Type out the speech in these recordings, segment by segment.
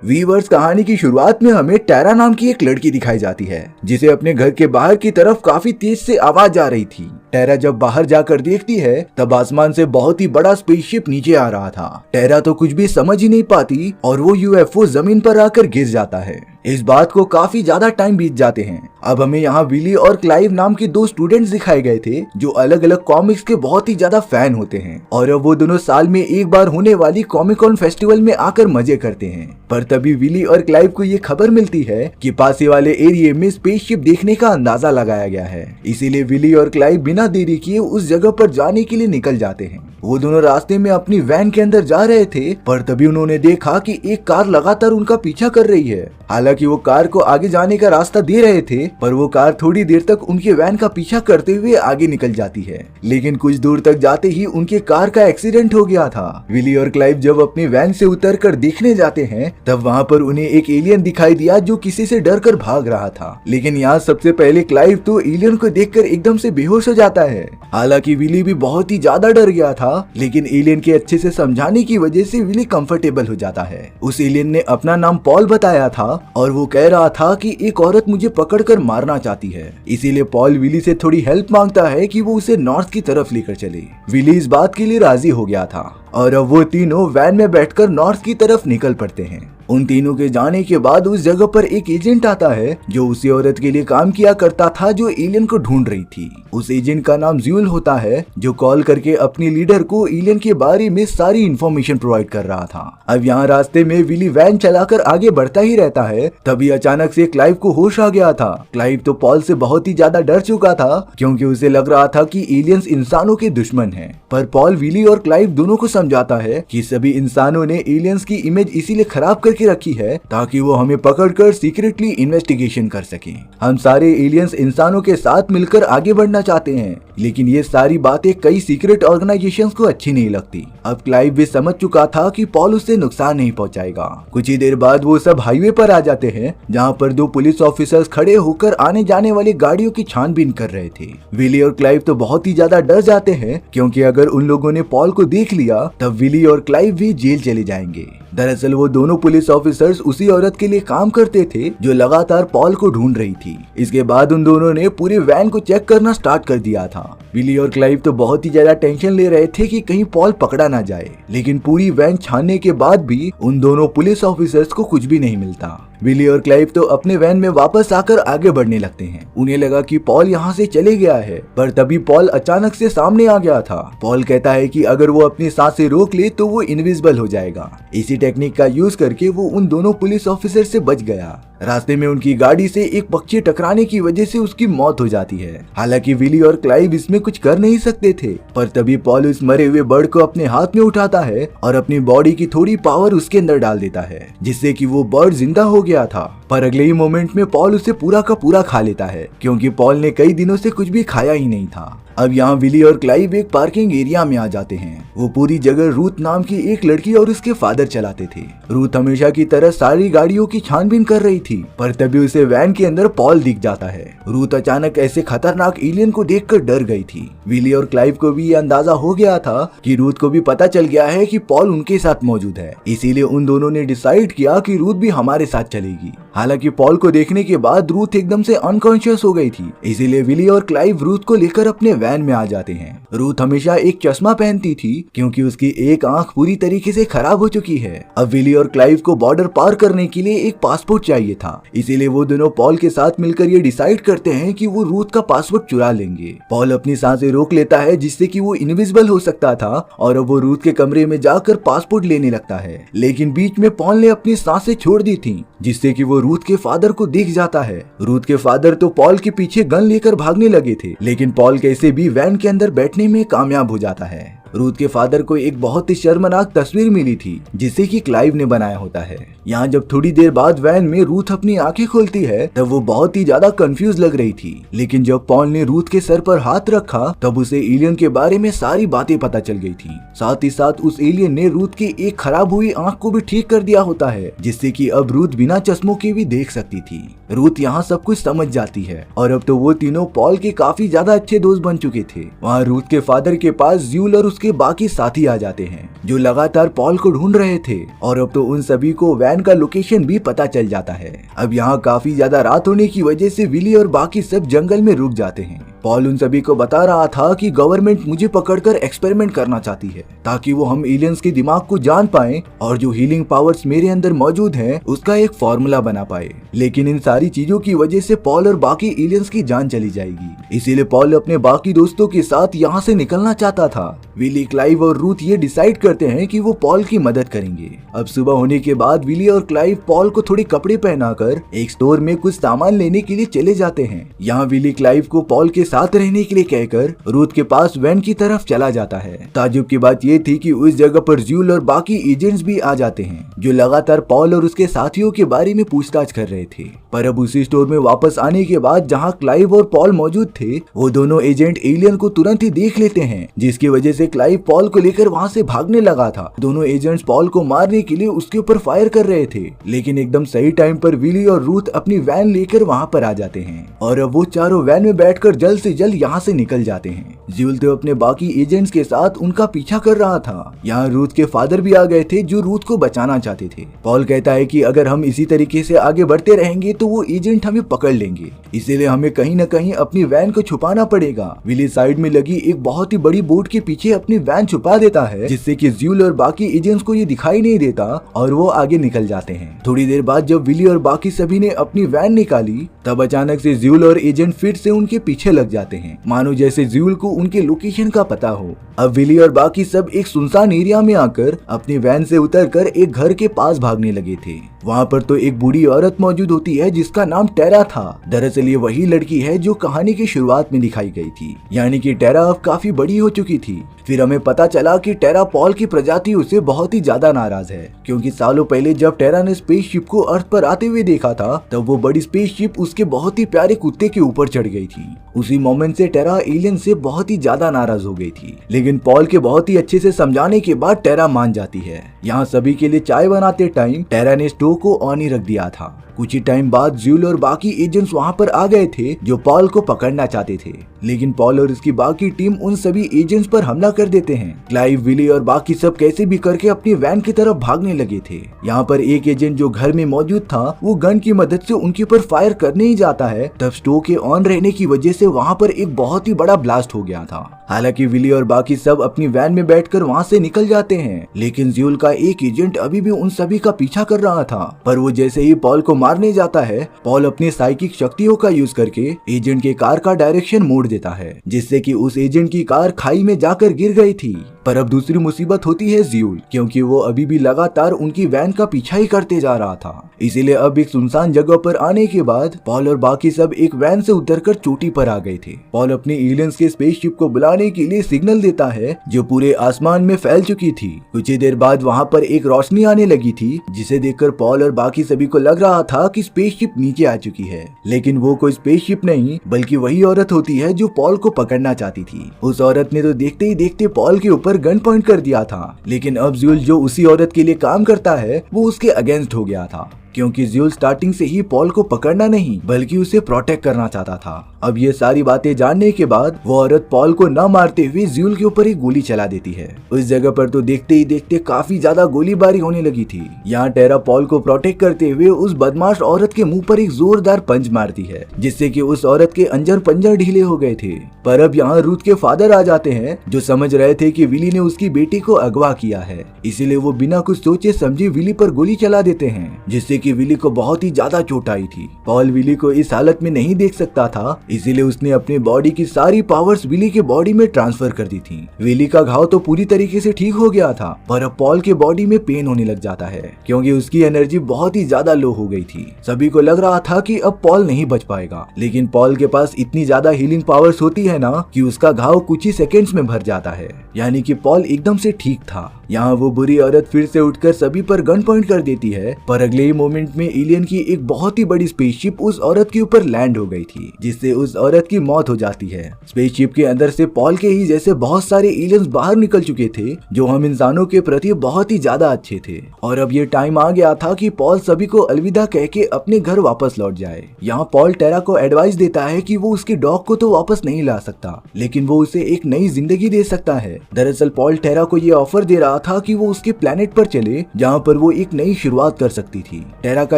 Viewers, कहानी की शुरुआत में हमें टैरा नाम की एक लड़की दिखाई जाती है जिसे अपने घर के बाहर की तरफ काफी तेज से आवाज आ रही थी। टैरा जब बाहर जाकर देखती है तब आसमान से बहुत ही बड़ा स्पेसशिप नीचे आ रहा था। टैरा तो कुछ भी समझ ही नहीं पाती और वो यूएफओ जमीन पर आकर गिर जाता है। इस बात को काफी ज्यादा टाइम बीत जाते हैं। अब हमें यहाँ विली और क्लाइव नाम के दो स्टूडेंट्स दिखाए गए थे जो अलग अलग कॉमिक्स के बहुत ही ज्यादा फैन होते हैं और अब वो दोनों साल में एक बार होने वाली कॉमिक कॉन फेस्टिवल में आकर मजे करते हैं। पर तभी विली और क्लाइव को ये खबर मिलती है कि पास वाले एरिया में स्पेसशिप देखने का अंदाजा लगाया गया है। इसीलिए विली और क्लाइव बिना देरी किए उस जगह पर जाने के लिए निकल जाते हैं। वो दोनों रास्ते में अपनी वैन के अंदर जा रहे थे पर तभी उन्होंने देखा कि एक कार लगातार उनका पीछा कर रही है। हालांकि वो कार को आगे जाने का रास्ता दे रहे थे पर वो कार थोड़ी देर तक उनके वैन का पीछा करते हुए आगे निकल जाती है। लेकिन कुछ दूर तक जाते ही उनके कार का एक्सीडेंट हो गया था। विली और क्लाइव जब अपनी वैन से उतरकर देखने जाते हैं तब वहाँ पर उन्हें एक एलियन दिखाई दिया जो किसी से डर कर भाग रहा था। लेकिन यहाँ सबसे पहले क्लाइव तो एलियन को देखकर एकदम से बेहोश हो जाता है। हालांकि विली भी बहुत ही ज्यादा डर गया था लेकिन एलियन के अच्छे से समझाने की वजह से विली कंफर्टेबल हो जाता है। उस एलियन ने अपना नाम पॉल बताया था और वो कह रहा था कि एक औरत मुझे पकड़कर मारना चाहती है। इसीलिए पॉल विली से थोड़ी हेल्प मांगता है कि वो उसे नॉर्थ की तरफ लेकर चले। विली इस बात के लिए राजी हो गया था और अब वो तीनों वैन में बैठकर नॉर्थ की तरफ निकल पड़ते हैं। उन तीनों के जाने के बाद उस जगह पर एक एजेंट आता है जो उसी औरत के लिए काम किया करता था जो एलियन को ढूंढ रही थी। उस एजेंट का नाम ज्यूल होता है जो कॉल करके अपनी लीडर को एलियन के बारे में सारी इन्फॉर्मेशन प्रोवाइड कर रहा था। अब यहाँ रास्ते में विली वैन चलाकर आगे बढ़ता ही रहता है। तभी अचानक से क्लाइव को होश आ गया था। क्लाइव तो पॉल से बहुत ही ज्यादा डर चुका था क्योंकि उसे लग रहा था कि एलियंस इंसानों के दुश्मन हैं। पर पॉल विली और क्लाइव दोनों को समझाता है कि सभी इंसानों ने एलियंस की इमेज इसीलिए खराब करके रखी है ताकि वो हमें पकड़कर सीक्रेटली इन्वेस्टिगेशन कर सकें। हम सारे एलियंस इंसानों के साथ मिलकर आगे बढ़ना चाहते हैं लेकिन ये सारी बातें कई सीक्रेट ऑर्गेनाइजेशंस को अच्छी नहीं लगती। अब क्लाइव भी समझ चुका था कि पॉल उससे नुकसान नहीं पहुंचाएगा। कुछ ही देर बाद वो सब हाईवे पर आ जाते हैं जहाँ पर दो पुलिस ऑफिसर्स खड़े होकर आने जाने वाली गाड़ियों की छानबीन कर रहे थे। विली और क्लाइव तो बहुत ही ज्यादा डर जाते हैं क्योंकि अगर उन लोगों ने पॉल को देख लिया तब विली और क्लाइव भी जेल चले जाएंगे। दरअसल वो दोनों पुलिस ऑफिसर्स उसी औरत के लिए काम करते थे जो लगातार पॉल को ढूंढ रही थी। इसके बाद उन दोनों ने पूरी वैन को चेक करना स्टार्ट कर दिया था। विली और क्लाइव तो बहुत ही ज्यादा टेंशन ले रहे थे कि कहीं पॉल पकड़ा ना जाए। लेकिन पूरी वैन छानने के बाद भी उन दोनों पुलिस ऑफिसर्स को कुछ भी नहीं मिलता। विली और क्लाइव तो अपने वैन में वापस आकर आगे बढ़ने लगते हैं। उन्हें लगा कि पॉल यहाँ से चले गया है पर तभी पॉल अचानक से सामने आ गया था। पॉल कहता है कि अगर वो अपनी सांसें रोक ले तो वो इनविजिबल हो जाएगा। इसी टेक्निक का यूज करके वो उन दोनों पुलिस ऑफिसर से बच गया। रास्ते में उनकी गाड़ी से एक पक्षी टकराने की वजह से उसकी मौत हो जाती है। हालांकि विली और क्लाइव इसमें कुछ कर नहीं सकते थे पर तभी पॉल उस मरे हुए बर्ड को अपने हाथ में उठाता है और अपनी बॉडी की थोड़ी पावर उसके अंदर डाल देता है जिससे कि वो बर्ड जिंदा हो गया था। पर अगले ही मोमेंट में पॉल उसे पूरा का पूरा खा लेता है क्योंकि पॉल ने कई दिनों से कुछ भी खाया ही नहीं था। अब यहाँ विली और क्लाइव एक पार्किंग एरिया में आ जाते हैं। वो पूरी जगह रूथ नाम की एक लड़की और उसके फादर चलाते थे। रूथ हमेशा की तरह सारी गाड़ियों की छानबीन कर रही थी पर तभी उसे वैन के अंदर पॉल दिख जाता है। रूथ अचानक ऐसे खतरनाक एलियन को देखकर डर गई थी। विली और क्लाइव को भी ये अंदाजा हो गया था कि रूथ को भी पता चल गया है कि पॉल उनके साथ मौजूद है। इसीलिए उन दोनों ने डिसाइड किया कि रूथ भी हमारे साथ चलेगी। हालांकि पॉल को देखने के बाद रूथ एकदम से अनकॉन्शियस हो गई थी। इसीलिए विली और क्लाइव रूथ को लेकर अपने वैन में आ जाते हैं। रूथ हमेशा एक चश्मा पहनती थी क्योंकि उसकी एक आंख पूरी तरीके से खराब हो चुकी है। अब विली और क्लाइव को बॉर्डर पार करने के लिए एक पासपोर्ट चाहिए था। इसीलिए वो दोनों पॉल के साथ मिलकर ये डिसाइड करते हैं कि वो रूथ का पासपोर्ट चुरा लेंगे। पॉल अपनी सांसें रोक लेता है जिससे कि वो इनविजिबल हो सकता था और अब वो रूथ के कमरे में जाकर पासपोर्ट लेने लगता है। लेकिन बीच में पॉल ने अपनी सांसें छोड़ दी थी जिससे कि वो रूथ के फादर को दिख जाता है। रूथ के फादर तो पॉल के पीछे गन लेकर भागने लगे थे लेकिन पॉल कैसे भी वैन के अंदर बैठने में कामयाब हो जाता है। रूथ के फादर को एक बहुत ही शर्मनाक तस्वीर मिली थी जिसे कि क्लाइव ने बनाया होता है। यहाँ जब थोड़ी देर बाद वैन में रूथ अपनी आंखें खोलती है तब वो बहुत ही ज्यादा कंफ्यूज लग रही थी। लेकिन जब पॉल ने रूथ के सर पर हाथ रखा तब उसे एलियन के बारे में सारी बातें पता चल गई थी। साथ ही साथ उस एलियन ने रूथ की एक खराब हुई आंख को भी ठीक कर दिया होता है जिससे कि अब रूथ बिना चश्मों के भी देख सकती थी। रूथ यहाँ सब कुछ समझ जाती है और अब तो वो तीनों पॉल के काफी ज्यादा अच्छे दोस्त बन चुके थे। वहाँ रूथ के फादर के पास ज्यूल और उसके बाकी साथी आ जाते हैं जो लगातार पॉल को ढूंढ रहे थे, और अब तो उन सभी को वैन का लोकेशन भी पता चल जाता है। अब यहाँ काफी ज्यादा रात होने की वजह से विली और बाकी सब जंगल में रुक जाते हैं। पॉल उन सभी को बता रहा था कि गवर्नमेंट मुझे पकड़कर एक्सपेरिमेंट करना चाहती है ताकि वो हम एलियंस के दिमाग को जान पाए और जो हीलिंग पावर्स मेरे अंदर मौजूद हैं उसका एक फॉर्मूला बना पाए। लेकिन इन सारी चीजों की वजह से पॉल और बाकी एलियंस की जान चली जाएगी, इसीलिए पॉल अपने बाकी दोस्तों के साथ यहाँ से निकलना चाहता था। विली, क्लाइव और रूथ ये डिसाइड करते हैं कि वो पॉल की मदद करेंगे। अब सुबह होने के बाद विली और क्लाइव पॉल को थोड़े कपड़े पहनाकर एक स्टोर में कुछ सामान लेने के लिए चले जाते हैं। यहाँ विली क्लाइव को पॉल के साथ रहने के लिए कहकर रूथ के पास वैन की तरफ चला जाता है। ताज्जुब की बात ये थी कि उस जगह पर ज्यूल और बाकी एजेंट्स भी आ जाते हैं जो लगातार पॉल और उसके साथियों के बारे में पूछताछ कर रहे थे। पर अब उसी स्टोर में वापस आने के बाद जहाँ क्लाइव और पॉल मौजूद थे, वो दोनों एजेंट एलियन को तुरंत ही देख लेते हैं, जिसकी वजह से क्लाइव पॉल को लेकर वहाँ से भागने लगा था। दोनों एजेंट्स पॉल को मारने के लिए उसके ऊपर फायर कर रहे थे, लेकिन एकदम सही टाइम पर विली और रूथ अपनी वैन लेकर वहाँ पर आ जाते हैं और अब वो चारों वैन में बैठकर जल्द से जल्द यहाँ से निकल जाते हैं। ज्यूल तो अपने बाकी एजेंट्स के साथ उनका पीछा कर रहा था। यहाँ रूथ के फादर भी आ गए थे जो रूथ को बचाना चाहते थे। पॉल कहता है कि अगर हम इसी तरीके से आगे बढ़ते रहेंगे तो वो एजेंट हमें पकड़ लेंगे, इसीलिए हमें कहीं न कहीं अपनी वैन को छुपाना पड़ेगा। विली साइड में लगी एक बहुत ही बड़ी बोट के पीछे अपनी वैन छुपा देता है, जिससे कि ज्यूल और बाकी एजेंट्स को ये दिखाई नहीं देता और वो आगे निकल जाते हैं। थोड़ी देर बाद जब विली और बाकी सभी ने अपनी वैन निकाली, तब अचानक से ज्यूल और एजेंट फिर से उनके पीछे लग जाते हैं, मानो जैसे ज्यूल को उनके लोकेशन का पता हो। अब विली और बाकी सब एक सुनसान एरिया में आकर अपनी वैन से उतरकर एक घर के पास भागने लगे थे। वहाँ पर तो एक बूढ़ी औरत मौजूद होती है जिसका नाम टेरा था। दरअसल ये वही लड़की है जो कहानी की शुरुआत में दिखाई गई थी, यानी कि टेरा अब काफी बड़ी हो चुकी थी। फिर हमें पता चला कि टेरा पॉल की प्रजातियों से बहुत ही ज्यादा नाराज है, क्योंकि सालों पहले जब टेरा ने स्पेसशिप को अर्थ पर आते हुए देखा था, तब वो बड़ी स्पेसशिप उसके बहुत ही प्यारे कुत्ते के ऊपर चढ़ गई थी। उसी मोमेंट से टेरा एलियन से बहुत ही ज्यादा नाराज हो गई थी, लेकिन पॉल के बहुत ही अच्छे से समझाने के बाद टेरा मान जाती है। यहाँ सभी के लिए चाय बनाते टाइम टेरा ने स्टोव को ऑन ही रख दिया था। कुछ ही टाइम बाद ज्यूल और बाकी एजेंट्स वहाँ पर आ गए थे जो पॉल को पकड़ना चाहते थे, लेकिन पॉल और उसकी बाकी टीम उन सभी एजेंट्स पर हमला कर देते हैं। क्लाइव, विली और बाकी सब कैसे भी करके अपनी वैन की तरफ भागने लगे थे। यहाँ पर एक एजेंट जो घर में मौजूद था, वो गन की मदद से उनके ऊपर फायर करने ही जाता है, तब स्टोव के ऑन रहने की वजह से वहाँ पर एक बहुत ही बड़ा ब्लास्ट हो गया था। हालांकि विली और बाकी सब अपनी वैन में बैठकर वहाँ से निकल जाते हैं, लेकिन ज्यूल का एक एजेंट अभी भी उन सभी का पीछा कर रहा था। पर वो जैसे ही पॉल को मारने जाता है, पॉल अपनी साइकिक शक्तियों का यूज करके एजेंट के कार का डायरेक्शन मोड़ देता है, जिससे कि उस एजेंट की कार खाई में जाकर गिर गई थी। पर अब दूसरी मुसीबत होती है ज्यूल, क्योंकि वो अभी भी लगातार उनकी वैन का पीछा ही करते जा रहा था। इसीलिए अब एक सुनसान जगह पर आने के बाद पॉल और बाकी सब एक वैन से उतरकर चोटी पर आ गए थे। पॉल अपने एलियंस के स्पेसशिप को बुलाने के लिए सिग्नल देता है, जो पूरे आसमान में फैल चुकी थी। कुछ ही देर बाद वहाँ पर एक रोशनी आने लगी थी, जिसे देखकर पॉल और बाकी सभी को लग रहा था कि स्पेसशिप नीचे आ चुकी है, लेकिन वो कोई स्पेसशिप नहीं बल्कि वही औरत होती है जो पॉल को पकड़ना चाहती थी। उस औरत ने तो देखते ही देखते पॉल के ऊपर गन पॉइंट कर दिया था, लेकिन अब ज्यूल जो उसी औरत के लिए काम करता है, वो उसके अगेंस्ट हो गया था, क्योंकि ज्यूल स्टार्टिंग से ही पॉल को पकड़ना नहीं बल्कि उसे प्रोटेक्ट करना चाहता था। अब ये सारी बातें जानने के बाद वो औरत पॉल को न मारते हुए ज्यूल के ऊपर एक गोली चला देती है। उस जगह पर तो देखते ही देखते काफी ज्यादा गोलीबारी होने लगी थी। यहाँ टेरा पॉल को प्रोटेक्ट करते हुए उस बदमाश औरत के मुंह पर एक जोरदार पंच मारती है, जिससे कि उस औरत के अंजर पंजर ढीले हो गए थे। पर अब यहाँ रूथ के फादर आ जाते हैं, जो समझ रहे थे कि विली ने उसकी बेटी को अगवा किया है, इसीलिए वो बिना कुछ सोचे समझे विली पर गोली चला देते हैं, जिससे कि विली को बहुत ही ज्यादा चोट आई थी। पॉल विली को इस हालत में नहीं देख सकता था, इसीलिए उसने अपने बॉडी की सारी पावर्स विली के बॉडी में ट्रांसफर कर दी थी। विली का घाव तो पूरी तरीके से ठीक हो गया था, पर अब पॉल के बॉडी में पेन होने लग जाता है, क्योंकि उसकी एनर्जी बहुत ही ज्यादा लो हो गई थी। सभी को लग रहा था कि अब पॉल नहीं बच पाएगा, लेकिन पॉल के पास इतनी ज्यादा हीलिंग पावर्स होती है ना कि उसका घाव कुछ ही सेकेंड्स में भर जाता है, यानी कि पॉल एकदम से ठीक था। यहाँ वो बुरी औरत फिर से उठकर सभी पर गन पॉइंट कर देती है, पर अगले ही मोमेंट में एलियन की एक बहुत ही बड़ी स्पेसशिप उस औरत के ऊपर लैंड हो गई थी, जिससे उस औरत की मौत हो जाती है। स्पेसशिप के अंदर से पॉल के ही जैसे बहुत सारे एलियंस बाहर निकल चुके थे जो हम इंसानों के प्रति बहुत ही ज्यादा अच्छे थे, और अब ये टाइम आ गया था कि पॉल सभी को अलविदा कह के अपने घर वापस लौट जाए। यहाँ पॉल टेरा को एडवाइस देता है कि वो उसके डॉग को तो वापस नहीं ला सकता, लेकिन वो उसे एक नई जिंदगी दे सकता है। दरअसल पॉल टेरा को ये ऑफर दे रहा था कि वो उसके प्लेनेट पर चले जहाँ पर वो एक नई शुरुआत कर सकती थी। टेरा का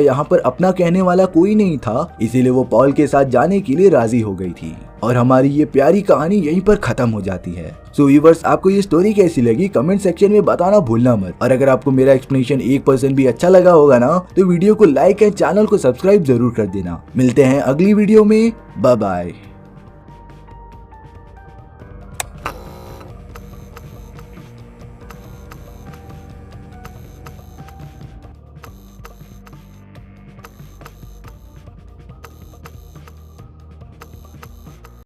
यहाँ पर अपना कहने वाला कोई नहीं था, इसीलिए वो पॉल के साथ जाने के लिए राजी हो गई थी, और हमारी ये प्यारी कहानी यहीं पर खत्म हो जाती है। सो व्यूअर्स, आपको ये स्टोरी कैसी लगी कमेंट सेक्शन में बताना भूलना मत, और अगर आपको मेरा एक्सप्लेनेशन 1% भी अच्छा लगा होगा ना तो वीडियो को लाइक एंड चैनल को सब्सक्राइब जरूर कर देना। मिलते हैं अगली वीडियो में, बाय बाय।